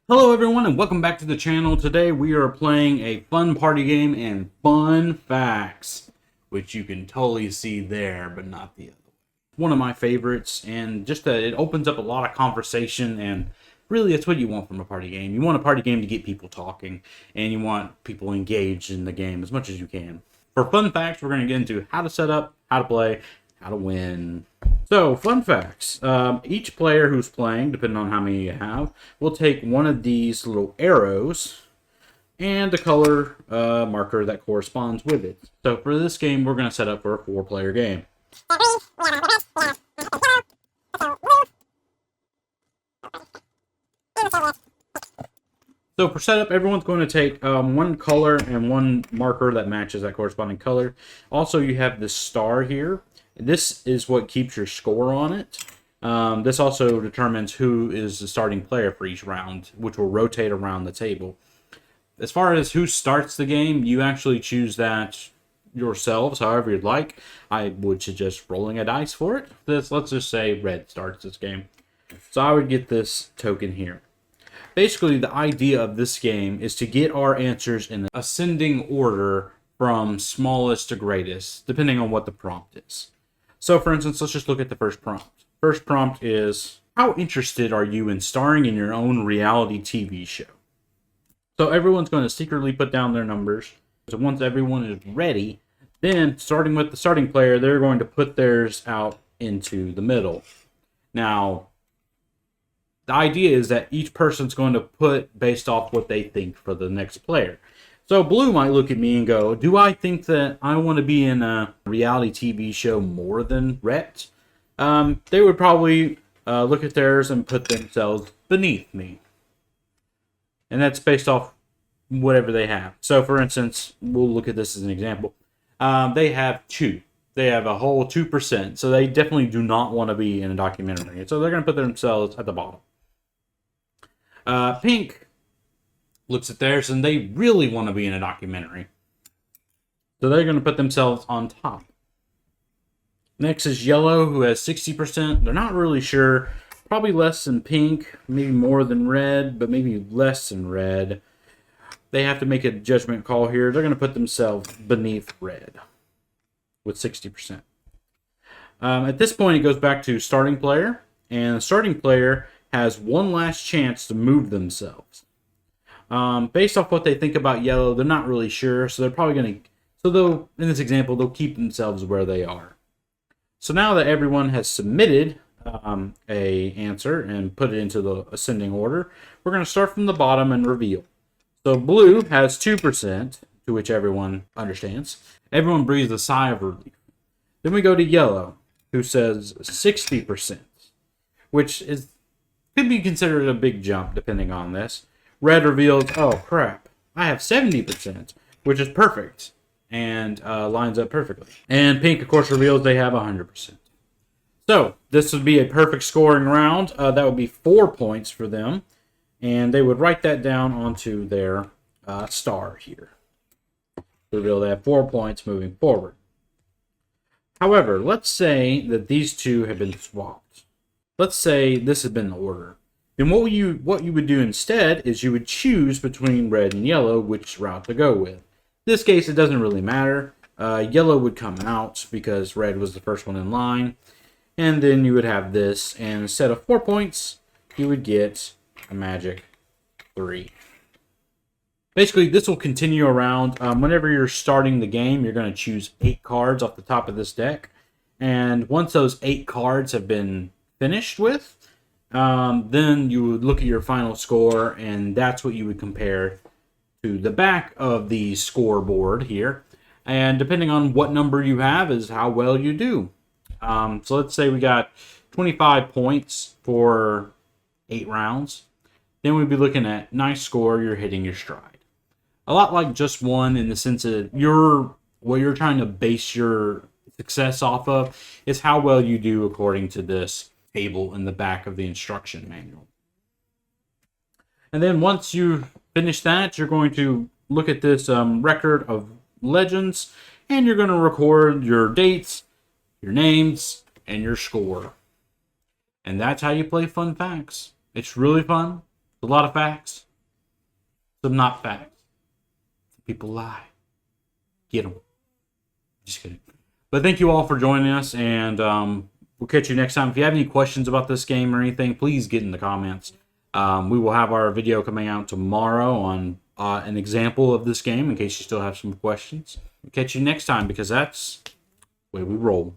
Hello everyone and welcome back to the channel. Today we are playing a fun party game and fun facts, which you can totally see there, but not the other way. One of my favorites, and just that it opens up a lot of conversation, and really that's what you want from a party game. You want a party game to get people talking, and you want people engaged in the game as much as you can. For fun facts, we're going to get into how to set up, how to play, how to win. So, fun facts. Each player who's playing, depending on how many you have, will take one of these little arrows and the color marker that corresponds with it. So, for this game, we're going to set up for a 4-player game. So for setup, everyone's going to take one color and one marker that matches that corresponding color. Also, you have this star here. This is what keeps your score on it. This also determines who is the starting player for each round, which will rotate around the table. As far as who starts the game, you actually choose that yourselves, however you'd like. I would suggest rolling a dice for it. Let's just say red starts this game. So I would get this token here. Basically, the idea of this game is to get our answers in ascending order from smallest to greatest, depending on what the prompt is. So, for instance, let's just look at the first prompt. First prompt is, how interested are you in starring in your own reality TV show? So everyone's going to secretly put down their numbers. So once everyone is ready, then starting with the starting player, they're going to put theirs out into the middle. Now, the idea is that each person's going to put based off what they think for the next player. So Blue might look at me and go, do I think that I want to be in a reality TV show more than Rhett? They would probably look at theirs and put themselves beneath me. And that's based off whatever they have. So for instance, we'll look at this as an example. They have 2. They have a whole 2%. So they definitely do not want to be in a documentary. So they're going to put themselves at the bottom. Pink looks at theirs and they really want to be in a documentary. So they're going to put themselves on top. Next is yellow, who has 60%. They're not really sure. Probably less than pink, maybe more than red, but maybe less than red. They have to make a judgment call here. They're going to put themselves beneath red with 60%. At this point, it goes back to starting player. And the starting player has one last chance to move themselves. Based off what they think about yellow, they're not really sure, so they're probably going to... So they'll, in this example, they'll keep themselves where they are. So now that everyone has submitted a answer and put it into the ascending order, we're going to start from the bottom and reveal. So blue has 2%, to which everyone understands. Everyone breathes a sigh of relief. Then we go to yellow, who says 60%, which could be considered a big jump depending on this. Red reveals, oh crap, I have 70%, which is perfect and lines up perfectly. And pink, of course, reveals they have 100%. So this would be a perfect scoring round. That would be 4 points for them, and they would write that down onto their star here. Reveal they have 4 points moving forward. However, let's say that these two have been swapped. Let's say this had been the order. Then what you would do instead is you would choose between red and yellow which route to go with. In this case, it doesn't really matter. Yellow would come out because red was the first one in line. And then you would have this, and instead of 4 points, you would get a magic 3. Basically, this will continue around. Whenever you're starting the game, you're going to choose 8 cards off the top of this deck. And once those 8 cards have been finished with, then you would look at your final score, and that's what you would compare to the back of the scoreboard here. And depending on what number you have is how well you do. So let's say we got 25 points for 8 rounds. Then we'd be looking at nice score, you're hitting your stride. A lot like Just One, in the sense that what you're trying to base your success off of is how well you do according to this table in the back of the instruction manual. And then once you finish that, you're going to look at this record of legends, and you're going to record your dates, your names, and your score. And that's how you play Fun Facts. It's really fun. A lot of facts, some not facts. Some people lie. Get them. Just kidding. But thank you all for joining us, and we'll catch you next time. If you have any questions about this game or anything, please get in the comments. We will have our video coming out tomorrow on an example of this game in case you still have some questions. We'll catch you next time because that's the way we roll.